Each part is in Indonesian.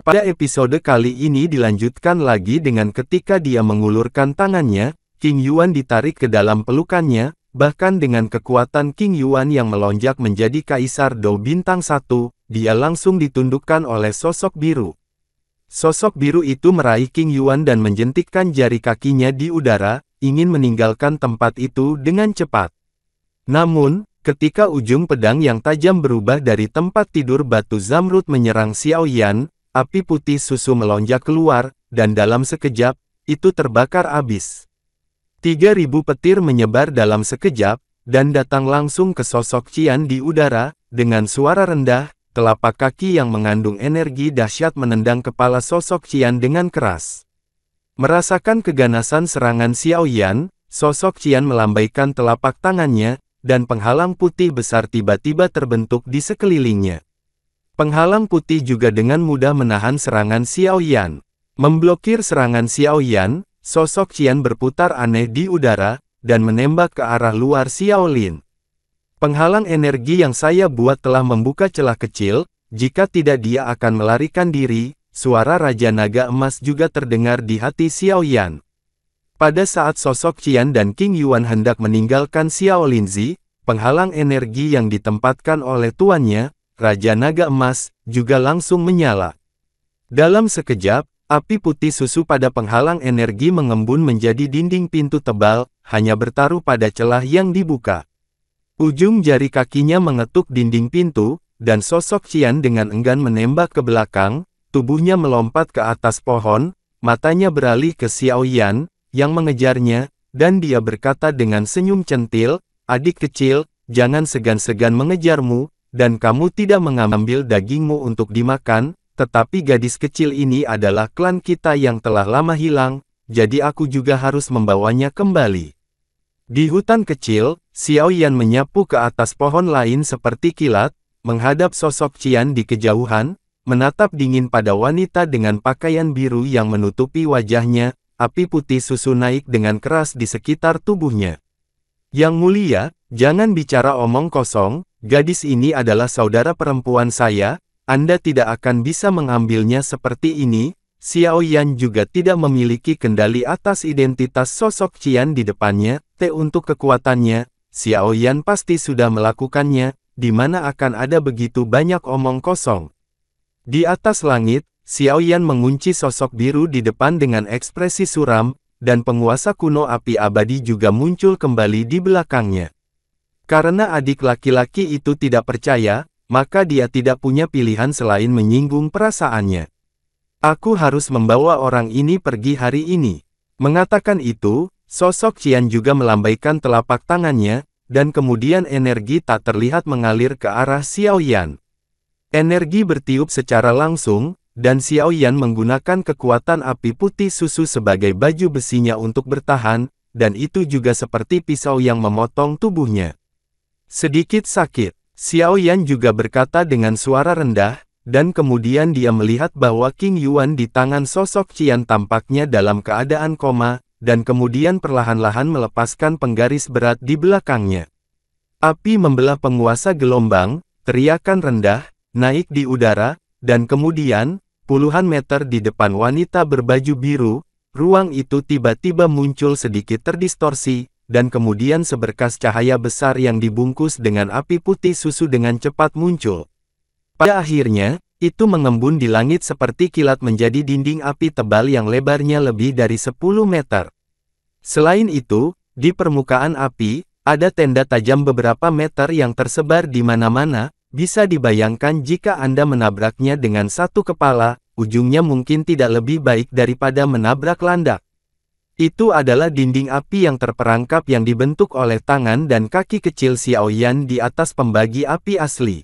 Pada episode kali ini dilanjutkan lagi dengan ketika dia mengulurkan tangannya, King Yuan ditarik ke dalam pelukannya, bahkan dengan kekuatan King Yuan yang melonjak menjadi Kaisar Dou Bintang 1, dia langsung ditundukkan oleh sosok biru. Sosok biru itu meraih King Yuan dan menjentikkan jari kakinya di udara, ingin meninggalkan tempat itu dengan cepat. Namun, ketika ujung pedang yang tajam berubah dari tempat tidur batu zamrud menyerang Xiao Yan, api putih susu melonjak keluar, dan dalam sekejap, itu terbakar habis. 3.000 petir menyebar dalam sekejap, dan datang langsung ke sosok Qian di udara, dengan suara rendah, telapak kaki yang mengandung energi dahsyat menendang kepala sosok Qian dengan keras. Merasakan keganasan serangan Xiao Yan, sosok Qian melambaikan telapak tangannya, dan penghalang putih besar tiba-tiba terbentuk di sekelilingnya. Penghalang putih juga dengan mudah menahan serangan Xiao Yan. Memblokir serangan Xiao Yan, sosok Qian berputar aneh di udara, dan menembak ke arah luar Xiao Lin. Penghalang energi yang saya buat telah membuka celah kecil, jika tidak dia akan melarikan diri, suara Raja Naga Emas juga terdengar di hati Xiao Yan. Pada saat sosok Qian dan King Yuan hendak meninggalkan Xiao Linzi, penghalang energi yang ditempatkan oleh tuannya, Raja Naga Emas, juga langsung menyala. Dalam sekejap, api putih susu pada penghalang energi mengembun menjadi dinding pintu tebal, hanya bertaruh pada celah yang dibuka. Ujung jari kakinya mengetuk dinding pintu, dan sosok Qian dengan enggan menembak ke belakang, tubuhnya melompat ke atas pohon, matanya beralih ke Xiao Yan, yang mengejarnya, dan dia berkata dengan senyum centil, "Adik kecil, jangan segan-segan mengejarmu, dan kamu tidak mengambil dagingmu untuk dimakan, tetapi gadis kecil ini adalah klan kita yang telah lama hilang, jadi aku juga harus membawanya kembali." Di hutan kecil, Xiao Yan menyapu ke atas pohon lain seperti kilat, menghadap sosok Qian di kejauhan, menatap dingin pada wanita dengan pakaian biru yang menutupi wajahnya, api putih susu naik dengan keras di sekitar tubuhnya. "Yang mulia, jangan bicara omong kosong. Gadis ini adalah saudara perempuan saya, Anda tidak akan bisa mengambilnya seperti ini." Xiao Yan juga tidak memiliki kendali atas identitas sosok Qian di depannya, untuk kekuatannya, Xiao Yan pasti sudah melakukannya, di mana akan ada begitu banyak omong kosong. Di atas langit, Xiao Yan mengunci sosok biru di depan dengan ekspresi suram, dan penguasa kuno api abadi juga muncul kembali di belakangnya. Karena adik laki-laki itu tidak percaya, maka dia tidak punya pilihan selain menyinggung perasaannya. "Aku harus membawa orang ini pergi hari ini." Mengatakan itu, sosok Qian juga melambaikan telapak tangannya, dan kemudian energi tak terlihat mengalir ke arah Xiao Yan. Energi bertiup secara langsung, dan Xiao Yan menggunakan kekuatan api putih susu sebagai baju besinya untuk bertahan, dan itu juga seperti pisau yang memotong tubuhnya. Sedikit sakit, Xiao Yan juga berkata dengan suara rendah, dan kemudian dia melihat bahwa King Yuan di tangan sosok Qian tampaknya dalam keadaan koma, dan kemudian perlahan-lahan melepaskan penggaris berat di belakangnya. Api membelah penguasa gelombang, teriakan rendah, naik di udara, dan kemudian, puluhan meter di depan wanita berbaju biru, ruang itu tiba-tiba muncul sedikit terdistorsi, dan kemudian seberkas cahaya besar yang dibungkus dengan api putih susu dengan cepat muncul. Pada akhirnya, itu mengembun di langit seperti kilat menjadi dinding api tebal yang lebarnya lebih dari 10 meter. Selain itu, di permukaan api, ada tenda tajam beberapa meter yang tersebar di mana-mana, bisa dibayangkan jika Anda menabraknya dengan satu kepala, ujungnya mungkin tidak lebih baik daripada menabrak landak. Itu adalah dinding api yang terperangkap yang dibentuk oleh tangan dan kaki kecil Xiao Yan di atas pembagi api asli.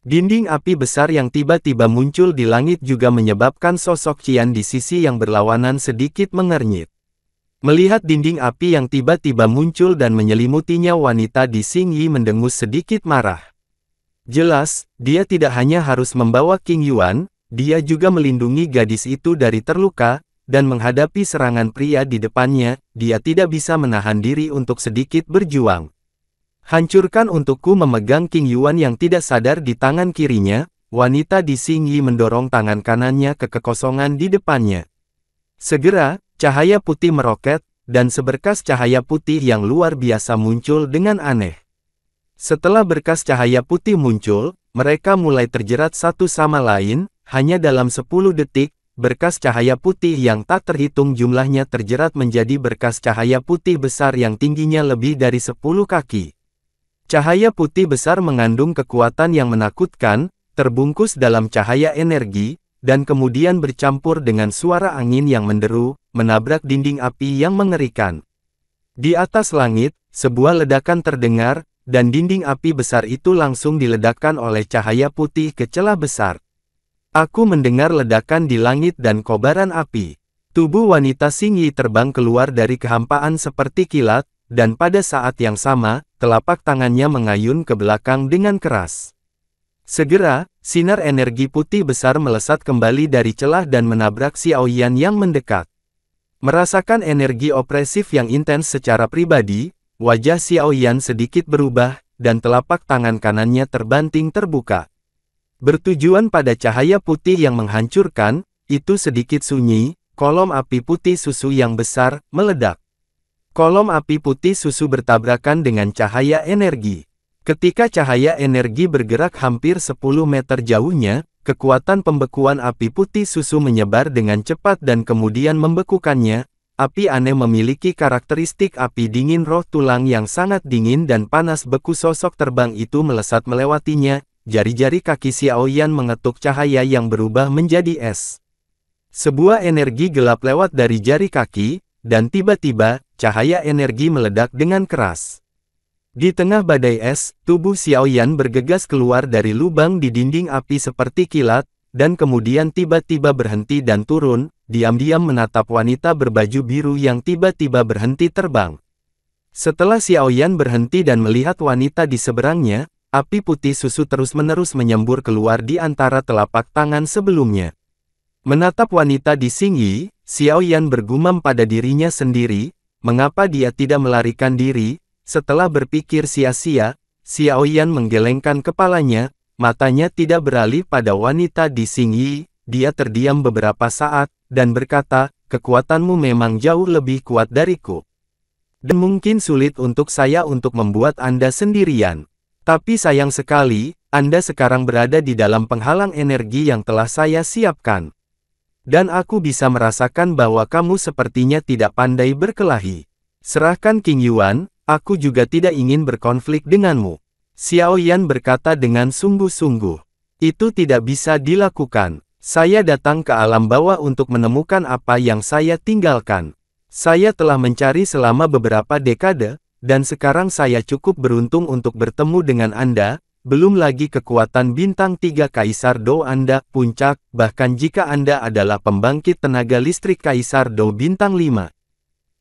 Dinding api besar yang tiba-tiba muncul di langit juga menyebabkan sosok Qian di sisi yang berlawanan sedikit mengernyit. Melihat dinding api yang tiba-tiba muncul dan menyelimutinya, wanita di Xingyi mendengus sedikit marah. Jelas, dia tidak hanya harus membawa King Yuan, dia juga melindungi gadis itu dari terluka, dan menghadapi serangan pria di depannya, dia tidak bisa menahan diri untuk sedikit berjuang. "Hancurkan untukku!" Memegang King Yuan yang tidak sadar di tangan kirinya, wanita di Xingyi mendorong tangan kanannya ke kekosongan di depannya. Segera, cahaya putih meroket, dan seberkas cahaya putih yang luar biasa muncul dengan aneh. Setelah berkas cahaya putih muncul, mereka mulai terjerat satu sama lain, hanya dalam 10 detik, berkas cahaya putih yang tak terhitung jumlahnya terjerat menjadi berkas cahaya putih besar yang tingginya lebih dari 10 kaki. Cahaya putih besar mengandung kekuatan yang menakutkan, terbungkus dalam cahaya energi, dan kemudian bercampur dengan suara angin yang menderu, menabrak dinding api yang mengerikan. Di atas langit, sebuah ledakan terdengar, dan dinding api besar itu langsung diledakkan oleh cahaya putih ke celah besar. Aku mendengar ledakan di langit dan kobaran api. Tubuh wanita Xingyi terbang keluar dari kehampaan seperti kilat, dan pada saat yang sama, telapak tangannya mengayun ke belakang dengan keras. Segera, sinar energi putih besar melesat kembali dari celah dan menabrak Xiaoyan yang mendekat. Merasakan energi opresif yang intens secara pribadi, wajah Xiaoyan sedikit berubah, dan telapak tangan kanannya terbanting terbuka. Bertujuan pada cahaya putih yang menghancurkan, itu sedikit sunyi, kolom api putih susu yang besar, meledak. Kolom api putih susu bertabrakan dengan cahaya energi. Ketika cahaya energi bergerak hampir 10 meter jauhnya, kekuatan pembekuan api putih susu menyebar dengan cepat dan kemudian membekukannya. Api aneh memiliki karakteristik api dingin roh tulang yang sangat dingin dan panas. Beku sosok terbang itu melesat melewatinya, jari-jari kaki Xiaoyan mengetuk cahaya yang berubah menjadi es. Sebuah energi gelap lewat dari jari kaki, dan tiba-tiba, cahaya energi meledak dengan keras. Di tengah badai es, tubuh Xiaoyan bergegas keluar dari lubang di dinding api seperti kilat, dan kemudian tiba-tiba berhenti dan turun, diam-diam menatap wanita berbaju biru yang tiba-tiba berhenti terbang. Setelah Xiaoyan berhenti dan melihat wanita di seberangnya, api putih susu terus-menerus menyembur keluar di antara telapak tangan sebelumnya. Menatap wanita di Xingyi, Xiaoyan bergumam pada dirinya sendiri, mengapa dia tidak melarikan diri. Setelah berpikir sia-sia, Xiaoyan menggelengkan kepalanya, matanya tidak beralih pada wanita di Xingyi. Dia terdiam beberapa saat, dan berkata, kekuatanmu memang jauh lebih kuat dariku. Dan mungkin sulit untuk saya untuk membuat Anda sendirian. Tapi sayang sekali, Anda sekarang berada di dalam penghalang energi yang telah saya siapkan. Dan aku bisa merasakan bahwa kamu sepertinya tidak pandai berkelahi. Serahkan King Yuan, aku juga tidak ingin berkonflik denganmu. Xiaoyan berkata dengan sungguh-sungguh. Itu tidak bisa dilakukan. Saya datang ke alam bawah untuk menemukan apa yang saya tinggalkan. Saya telah mencari selama beberapa dekade, dan sekarang saya cukup beruntung untuk bertemu dengan Anda, belum lagi kekuatan bintang 3 Kaisar Dou Anda, puncak, bahkan jika Anda adalah pembangkit tenaga listrik Kaisar Dou bintang 5.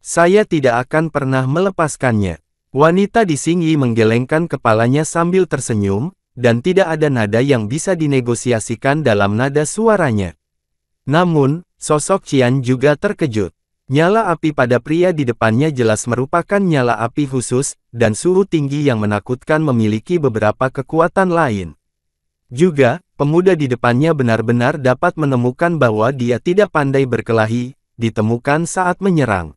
Saya tidak akan pernah melepaskannya. Wanita di Xingyi menggelengkan kepalanya sambil tersenyum, dan tidak ada nada yang bisa dinegosiasikan dalam nada suaranya. Namun, sosok Qian juga terkejut. Nyala api pada pria di depannya jelas merupakan nyala api khusus, dan suhu tinggi yang menakutkan memiliki beberapa kekuatan lain. Juga, pemuda di depannya benar-benar dapat menemukan bahwa dia tidak pandai berkelahi, ditemukan saat menyerang.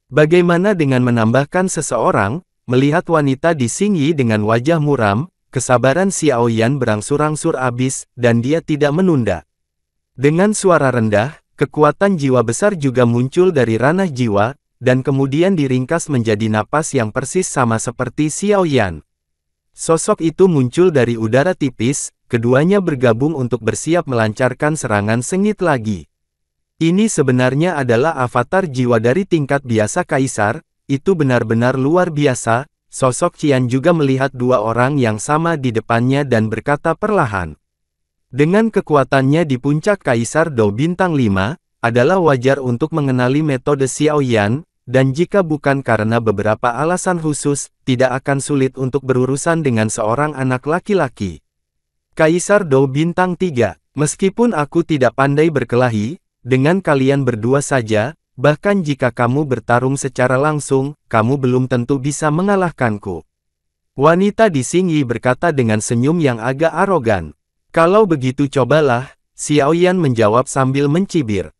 Bagaimana dengan menambahkan seseorang, melihat wanita di Xingyi dengan wajah muram, kesabaran Xiaoyan berangsur-angsur habis, dan dia tidak menunda. Dengan suara rendah, kekuatan jiwa besar juga muncul dari ranah jiwa, dan kemudian diringkas menjadi napas yang persis sama seperti Xiaoyan. Sosok itu muncul dari udara tipis, keduanya bergabung untuk bersiap melancarkan serangan sengit lagi. Ini sebenarnya adalah avatar jiwa dari tingkat biasa Kaisar, itu benar-benar luar biasa. Sosok Qian juga melihat dua orang yang sama di depannya dan berkata perlahan. Dengan kekuatannya di puncak Kaisar Dou bintang 5, adalah wajar untuk mengenali metode Xiaoyan, dan jika bukan karena beberapa alasan khusus, tidak akan sulit untuk berurusan dengan seorang anak laki-laki. Kaisar Dou bintang 3, meskipun aku tidak pandai berkelahi, dengan kalian berdua saja, bahkan jika kamu bertarung secara langsung, kamu belum tentu bisa mengalahkanku. Wanita di Xingyi berkata dengan senyum yang agak arogan. Kalau begitu cobalah, Xiaoyan menjawab sambil mencibir.